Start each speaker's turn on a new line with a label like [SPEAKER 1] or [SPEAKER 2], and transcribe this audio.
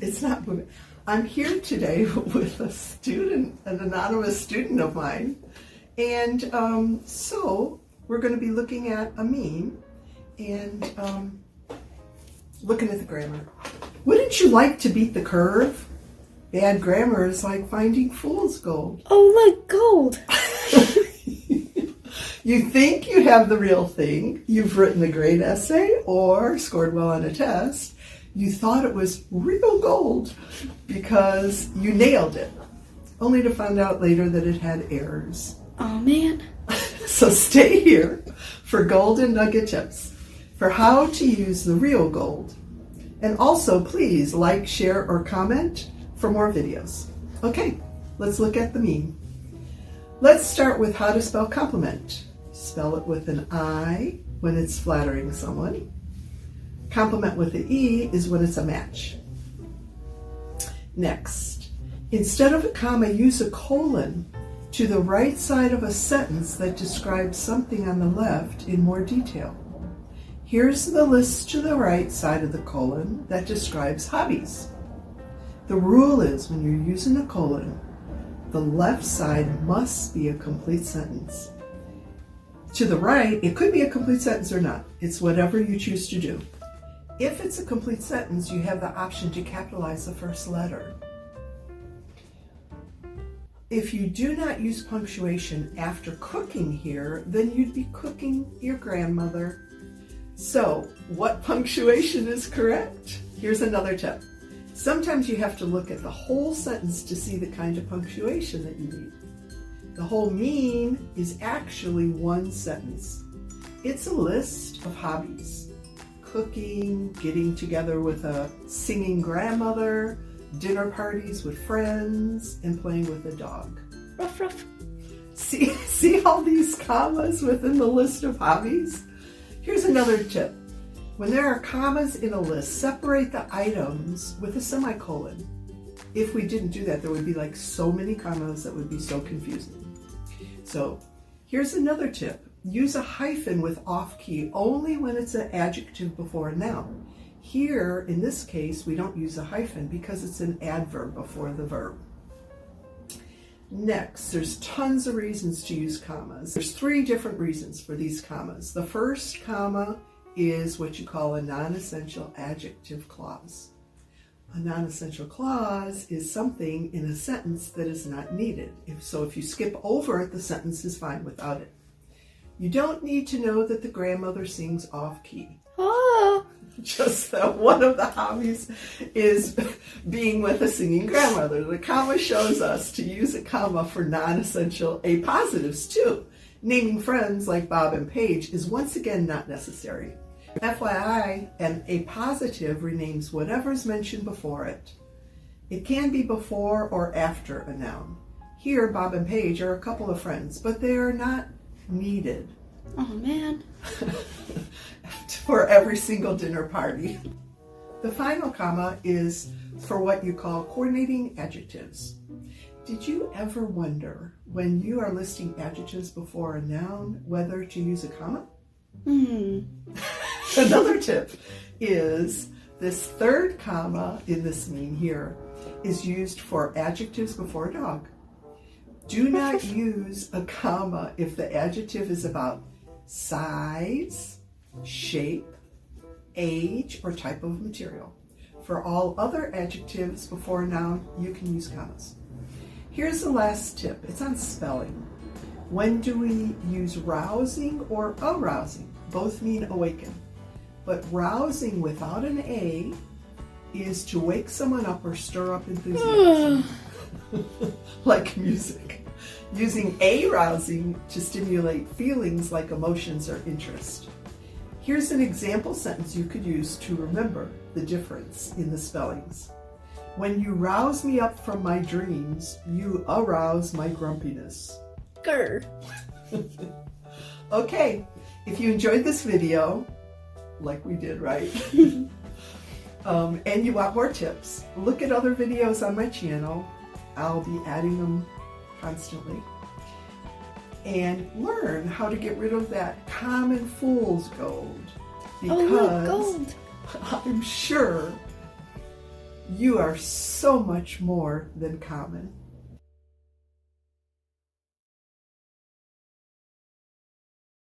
[SPEAKER 1] It's not moving. I'm here today with a student, an anonymous student of mine. And so we're going to be looking at a meme and looking at the grammar. Wouldn't you like to beat the curve? Bad grammar is like finding fool's gold.
[SPEAKER 2] Oh, look, gold.
[SPEAKER 1] You think you have the real thing. You've written a great essay or scored well on a test. You thought it was real gold because you nailed it, only to find out later that it had errors.
[SPEAKER 2] Oh, man.
[SPEAKER 1] So stay here for golden nugget tips for how to use the real gold. And also, please like, share, or comment for more videos. Okay, let's look at the meme. Let's start with how to spell compliment. Spell it with an I when it's flattering someone. Compliment with an E is when it's a match. Next, instead of a comma, use a colon to the right side of a sentence that describes something on the left in more detail. Here's the list to the right side of the colon that describes hobbies. The rule is when you're using a colon, the left side must be a complete sentence. To the right, it could be a complete sentence or not. It's whatever you choose to do. If it's a complete sentence, you have the option to capitalize the first letter. If you do not use punctuation after cooking here, then you'd be cooking your grandmother. So, what punctuation is correct? Here's another tip. Sometimes you have to look at the whole sentence to see the kind of punctuation that you need. The whole meme is actually one sentence. It's a list of hobbies. Cooking, getting together with a singing grandmother, dinner parties with friends, and playing with a dog.
[SPEAKER 2] Ruff, ruff.
[SPEAKER 1] See all these commas within the list of hobbies? Here's another tip. When there are commas in a list, separate the items with a semicolon. If we didn't do that, there would be like so many commas that would be so confusing. So here's another tip. Use a hyphen with off-key only when it's an adjective before a noun. Here, in this case, we don't use a hyphen because it's an adverb before the verb. Next, there's tons of reasons to use commas. There's 3 different reasons for these commas. The first comma is what you call a non-essential adjective clause. A non-essential clause is something in a sentence that is not needed. If you skip over it, the sentence is fine without it. You don't need to know that the grandmother sings off-key.
[SPEAKER 2] Oh.
[SPEAKER 1] Just that one of the hobbies is being with a singing grandmother. The comma shows us to use a comma for non-essential A positives too. Naming friends like Bob and Paige is once again not necessary. FYI, an A positive renames whatever's mentioned before it. It can be before or after a noun. Here, Bob and Paige are a couple of friends, but they are not needed.
[SPEAKER 2] Oh, man.
[SPEAKER 1] For every single dinner party. The final comma is for what you call coordinating adjectives. Did you ever wonder when you are listing adjectives before a noun whether to use a comma? Another tip is this third comma in this meme here is used for adjectives before a dog. Do not use a comma if the adjective is about size, shape, age, or type of material. For all other adjectives before a noun, you can use commas. Here's the last tip. It's on spelling. When do we use rousing or arousing? Both mean awaken. But rousing without an A is to wake someone up or stir up enthusiasm. Like music. Using arousing to stimulate feelings like emotions or interest. Here's an example sentence you could use to remember the difference in the spellings. When you rouse me up from my dreams, you arouse my grumpiness.
[SPEAKER 2] Grr.
[SPEAKER 1] Okay, if you enjoyed this video, like we did, right? And you want more tips, look at other videos on my channel. I'll be adding them constantly. And learn how to get rid of that common fool's gold. Because
[SPEAKER 2] oh, look, gold.
[SPEAKER 1] I'm sure You are so much more than common.